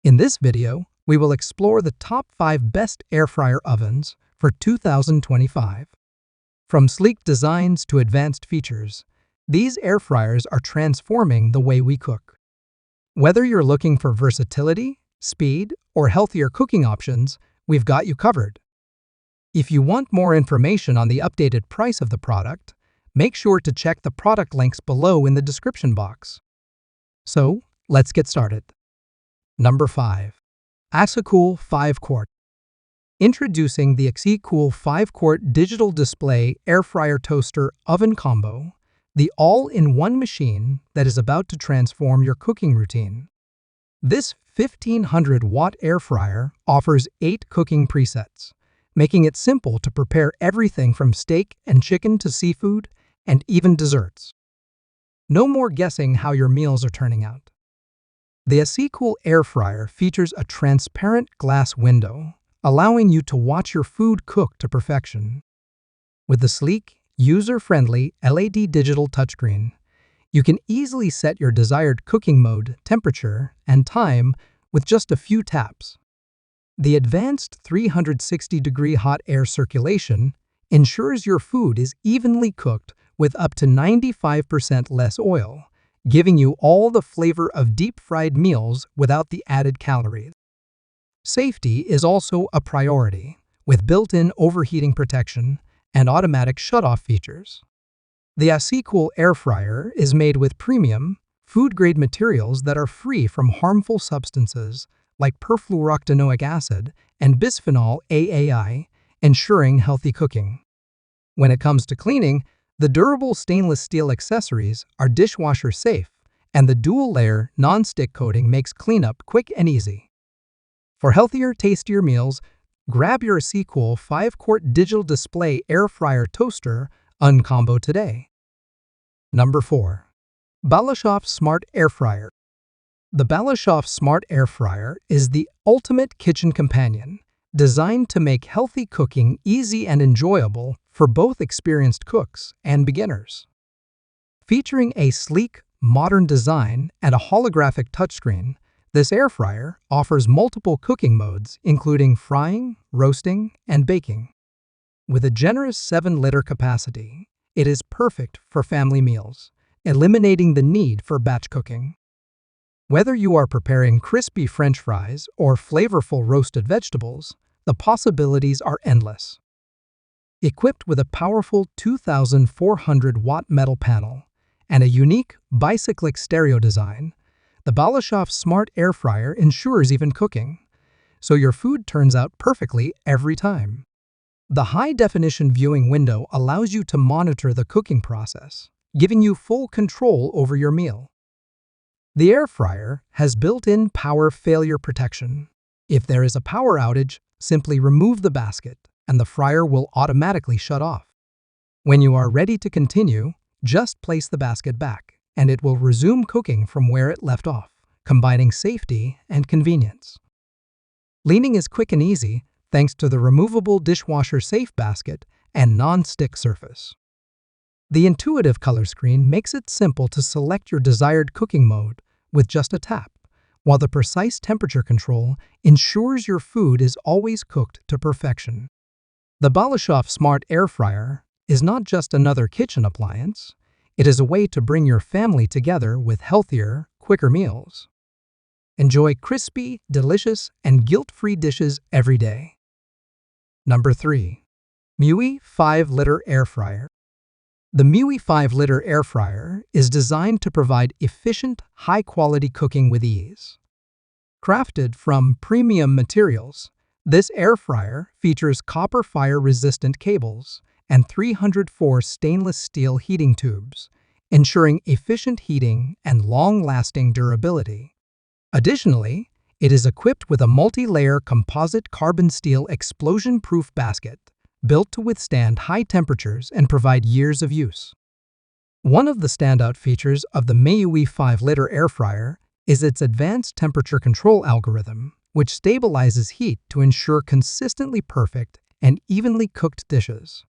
In this video, we will explore the top 5 best air fryer ovens for 2025. From sleek designs to advanced features, these air fryers are transforming the way we cook. Whether you're looking for versatility, speed, or healthier cooking options, we've got you covered. If you want more information on the updated price of the product, make sure to check the product links below in the description box. So, let's get started. Number 5. Acekool 5 Quart. Introducing the Acekool 5 Quart Digital Display Air Fryer Toaster Oven Combo, the all-in-one machine that is about to transform your cooking routine. This 1500-watt air fryer offers 8 cooking presets, making it simple to prepare everything from steak and chicken to seafood and even desserts. No more guessing how your meals are turning out. The Acekool air fryer features a transparent glass window, allowing you to watch your food cook to perfection. With the sleek, user-friendly LED digital touchscreen, you can easily set your desired cooking mode, temperature, and time with just a few taps. The advanced 360-degree hot air circulation ensures your food is evenly cooked with up to 95% less oil, giving you all the flavor of deep-fried meals without the added calories. Safety is also a priority, with built-in overheating protection and automatic shutoff features. The Acekool air fryer is made with premium, food-grade materials that are free from harmful substances like perfluorooctanoic acid and bisphenol A, ensuring healthy cooking. When it comes to cleaning, the durable stainless steel accessories are dishwasher safe, and the dual-layer non-stick coating makes cleanup quick and easy. For healthier, tastier meals, grab your Acekool 5 Quart Digital Display Air Fryer Toaster Oven Combo today. Number 4. Balashov Smart Air Fryer. The Balashov Smart Air Fryer is the ultimate kitchen companion, designed to make healthy cooking easy and enjoyable for both experienced cooks and beginners. Featuring a sleek, modern design and a holographic touchscreen, this air fryer offers multiple cooking modes including frying, roasting, and baking. With a generous 7-liter capacity, it is perfect for family meals, eliminating the need for batch cooking. Whether you are preparing crispy French fries or flavorful roasted vegetables, the possibilities are endless. Equipped with a powerful 2,400-watt metal panel and a unique bicyclic stereo design, the Balashov Smart Air Fryer ensures even cooking, so your food turns out perfectly every time. The high-definition viewing window allows you to monitor the cooking process, giving you full control over your meal. The air fryer has built-in power failure protection. If there is a power outage, simply remove the basket, and the fryer will automatically shut off. When you are ready to continue, just place the basket back, and it will resume cooking from where it left off, combining safety and convenience. Cleaning is quick and easy thanks to the removable dishwasher-safe basket and non-stick surface. The intuitive color screen makes it simple to select your desired cooking mode with just a tap, while the precise temperature control ensures your food is always cooked to perfection. The Balashov Smart Air Fryer is not just another kitchen appliance, it is a way to bring your family together with healthier, quicker meals. Enjoy crispy, delicious, and guilt-free dishes every day. Number 3. Miui 5-liter Air Fryer. The Miui 5-liter air fryer is designed to provide efficient, high-quality cooking with ease. Crafted from premium materials, this air fryer features copper fire-resistant cables and 304 stainless steel heating tubes, ensuring efficient heating and long-lasting durability. Additionally, it is equipped with a multi-layer composite carbon steel explosion-proof basket, built to withstand high temperatures and provide years of use. One of the standout features of the Miui 5-liter air fryer is its advanced temperature control algorithm, which stabilizes heat to ensure consistently perfect and evenly cooked dishes.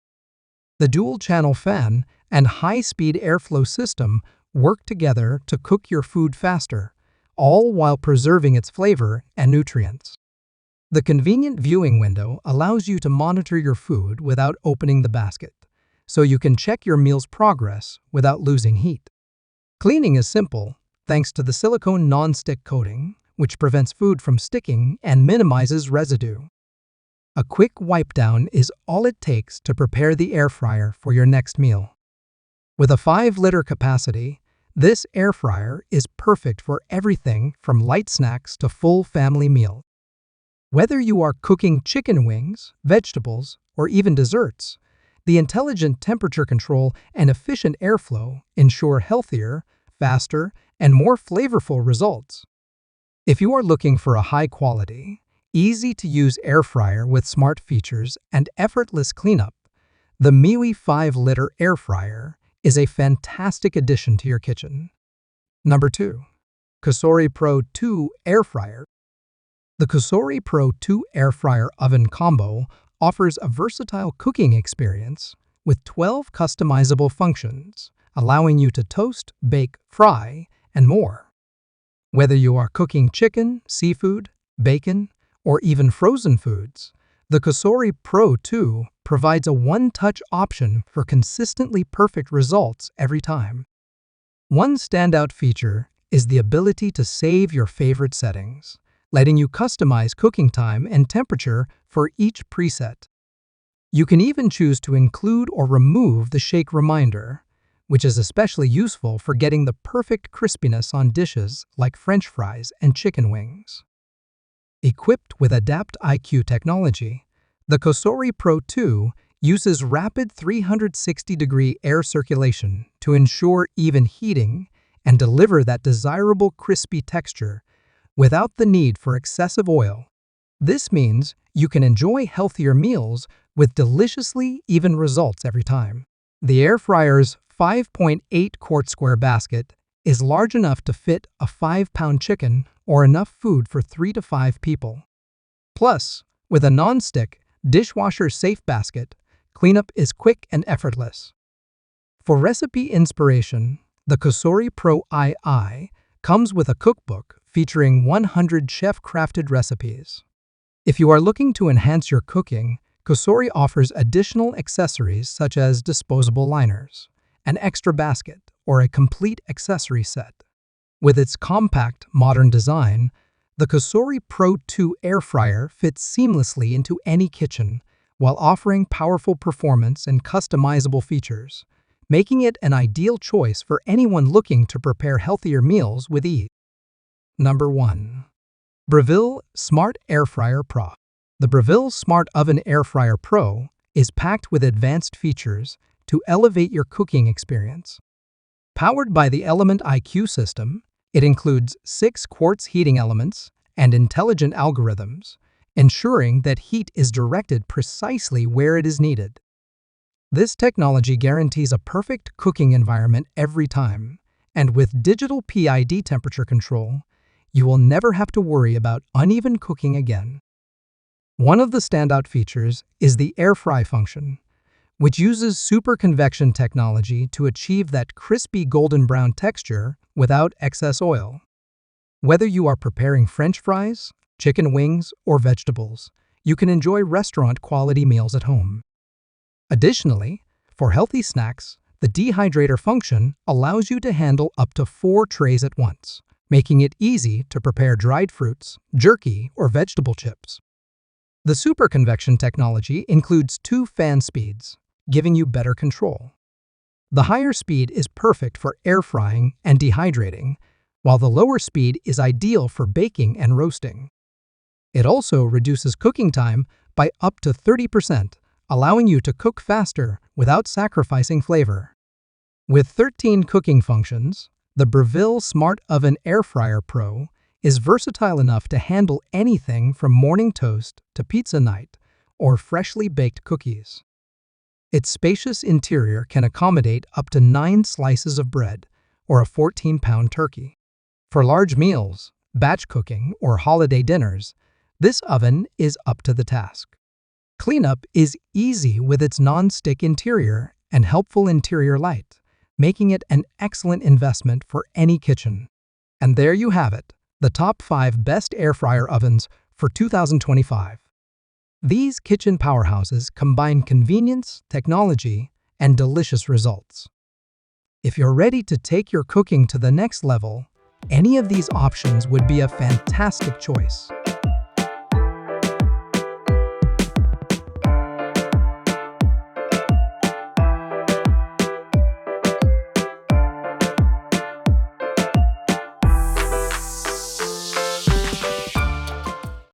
The dual-channel fan and high-speed airflow system work together to cook your food faster, all while preserving its flavor and nutrients. The convenient viewing window allows you to monitor your food without opening the basket, so you can check your meal's progress without losing heat. Cleaning is simple thanks to the silicone non-stick coating, which prevents food from sticking and minimizes residue. A quick wipe down is all it takes to prepare the air fryer for your next meal. With a 5-liter capacity, this air fryer is perfect for everything from light snacks to full family meals. Whether you are cooking chicken wings, vegetables, or even desserts, the intelligent temperature control and efficient airflow ensure healthier, faster, and more flavorful results. If you are looking for a high-quality, easy-to-use air fryer with smart features and effortless cleanup, the Miui 5-liter air fryer is a fantastic addition to your kitchen. Number 2. Cosori Pro 2 Air Fryer. The Cosori Pro 2 Air Fryer Oven Combo offers a versatile cooking experience with 12 customizable functions, allowing you to toast, bake, fry, and more. Whether you are cooking chicken, seafood, bacon, or even frozen foods, the Cosori Pro 2 provides a one-touch option for consistently perfect results every time. One standout feature is the ability to save your favorite settings, letting you customize cooking time and temperature for each preset. You can even choose to include or remove the shake reminder, which is especially useful for getting the perfect crispiness on dishes like French fries and chicken wings. Equipped with Adapt IQ technology, the Cosori Pro 2 uses rapid 360-degree air circulation to ensure even heating and deliver that desirable crispy texture without the need for excessive oil. This means you can enjoy healthier meals with deliciously even results every time. The air fryer's 5.8 quart square basket is large enough to fit a 5-pound chicken or enough food for 3 to 5 people. Plus, with a non-stick, dishwasher-safe basket, cleanup is quick and effortless. For recipe inspiration, the Cosori Pro II comes with a cookbook featuring 100 chef-crafted recipes. If you are looking to enhance your cooking, Cosori offers additional accessories such as disposable liners, an extra basket, or a complete accessory set. With its compact, modern design, the Cosori Pro 2 air fryer fits seamlessly into any kitchen while offering powerful performance and customizable features, making it an ideal choice for anyone looking to prepare healthier meals with ease. Number 1. Breville Smart Air Fryer Pro. The Breville Smart Oven Air Fryer Pro is packed with advanced features to elevate your cooking experience. Powered by the Element IQ system, it includes 6 quartz heating elements and intelligent algorithms, ensuring that heat is directed precisely where it is needed. This technology guarantees a perfect cooking environment every time, and with digital PID temperature control, you will never have to worry about uneven cooking again. One of the standout features is the air fry function, which uses superconvection technology to achieve that crispy golden brown texture without excess oil. Whether you are preparing French fries, chicken wings, or vegetables, you can enjoy restaurant-quality meals at home. Additionally, for healthy snacks, the dehydrator function allows you to handle up to 4 trays at once, making it easy to prepare dried fruits, jerky, or vegetable chips. The superconvection technology includes 2 fan speeds, giving you better control. The higher speed is perfect for air frying and dehydrating, while the lower speed is ideal for baking and roasting. It also reduces cooking time by up to 30%, allowing you to cook faster without sacrificing flavor. With 13 cooking functions, the Breville Smart Oven Air Fryer Pro is versatile enough to handle anything from morning toast to pizza night or freshly baked cookies. Its spacious interior can accommodate up to 9 slices of bread or a 14-pound turkey. For large meals, batch cooking, or holiday dinners, this oven is up to the task. Cleanup is easy with its non-stick interior and helpful interior light, making it an excellent investment for any kitchen. And there you have it, the top 5 best air fryer ovens for 2025. These kitchen powerhouses combine convenience, technology, and delicious results. If you're ready to take your cooking to the next level, any of these options would be a fantastic choice.